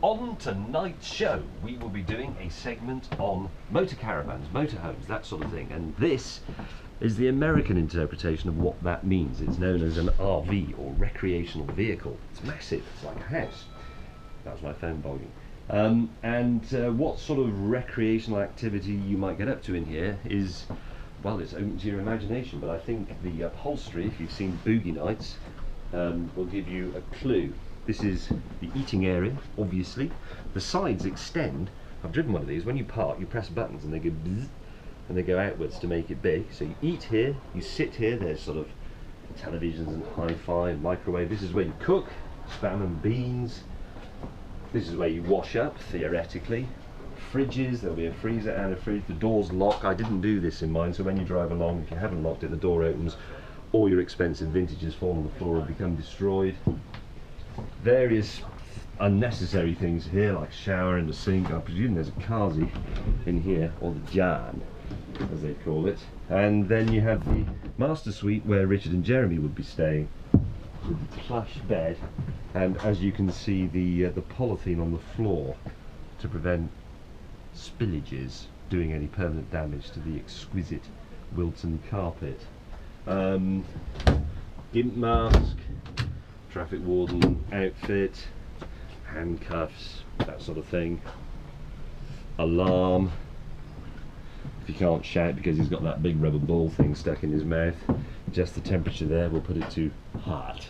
On tonight's show, we will be doing a segment on motor caravans, motorhomes, that sort of thing. And this is the American interpretation of what that means. It's known as an RV, or recreational vehicle. It's massive, it's like a house. That was my phone volume. What sort of recreational activity you might get up to in here is, well, it's open to your imagination, but I think the upholstery, if you've seen Boogie Nights, will give you a clue. This is the eating area, obviously. The sides extend. I've driven one of these. When you park, you press buttons and they go bzz, and they go outwards to make it big. So you eat here, you sit here. There's sort of televisions and hi-fi and microwave. This is where you cook, spam and beans. This is where you wash up, theoretically. Fridges, there'll be a freezer and a fridge. The doors lock. I didn't do this in mine, so when you drive along, if you haven't locked it, the door opens. All your expensive vintages fall on the floor and become destroyed. Various unnecessary things here, like shower and the sink. I presume there's a kazi in here, or the jan, as they call it. And then you have the master suite where Richard and Jeremy would be staying, with the plush bed, and as you can see, the polythene on the floor to prevent spillages doing any permanent damage to the exquisite Wilton carpet. Gimp mask, traffic warden outfit, handcuffs, that sort of thing. Alarm. If you can't shout because he's got that big rubber ball thing stuck in his mouth, just the temperature there, we'll put it to hot.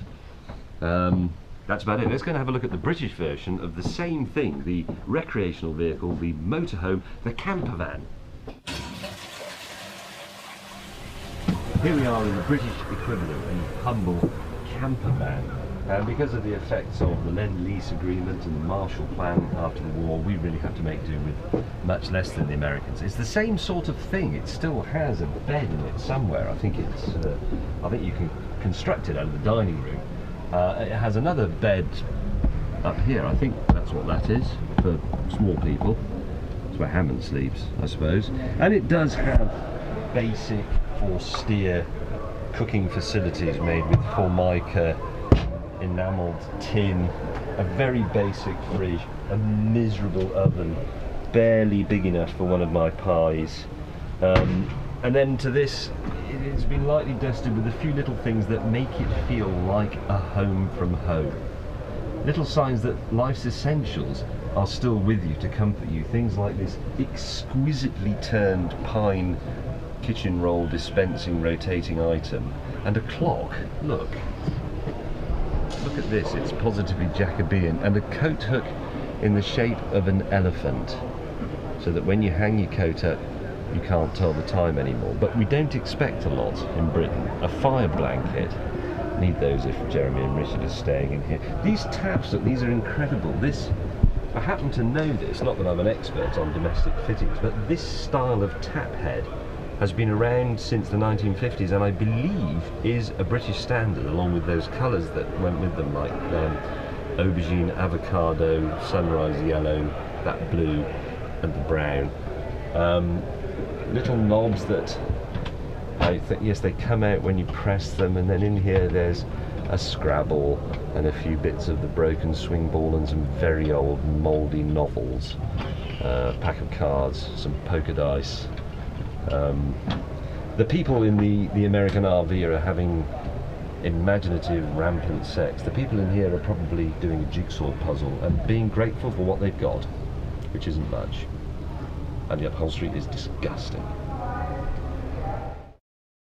That's about it. Let's go and have a look at the British version of the same thing, the recreational vehicle, the motorhome, the camper van. Here we are in the British equivalent, a humble camper van. Because of the effects of the Lend-Lease agreement and the Marshall Plan after the war, we really have to make do with much less than the Americans. It's the same sort of thing. It still has a bed in it somewhere. I think you can construct it out of the dining room. It has another bed up here. I think that's what that is for small people. It's where Hammond sleeps, I suppose. And it does have basic, austere cooking facilities made with formica, enamelled tin, a very basic fridge, a miserable oven, barely big enough for one of my pies. And then to this, it's been lightly dusted with a few little things that make it feel like a home from home. Little signs that life's essentials are still with you to comfort you. Things like this exquisitely turned pine kitchen roll dispensing rotating item, and a clock. Look at this, it's positively Jacobean, and a coat hook in the shape of an elephant, so that when you hang your coat up you can't tell the time anymore. But we don't expect a lot in Britain. A fire blanket, need those if Jeremy and Richard are staying in here. These taps, look, these are incredible. This, I happen to know this, not that I'm an expert on domestic fittings, but this style of tap head has been around since the 1950s, and I believe is a British standard, along with those colours that went with them, like aubergine, avocado, sunrise yellow, that blue, and the brown. Little knobs that, yes, they come out when you press them, and then in here there's a Scrabble and a few bits of the broken swing ball and some very old mouldy novels, a pack of cards, some poker dice. The people in the American RV are having imaginative, rampant sex. The people in here are probably doing a jigsaw puzzle and being grateful for what they've got, which isn't much. And the upholstery is disgusting.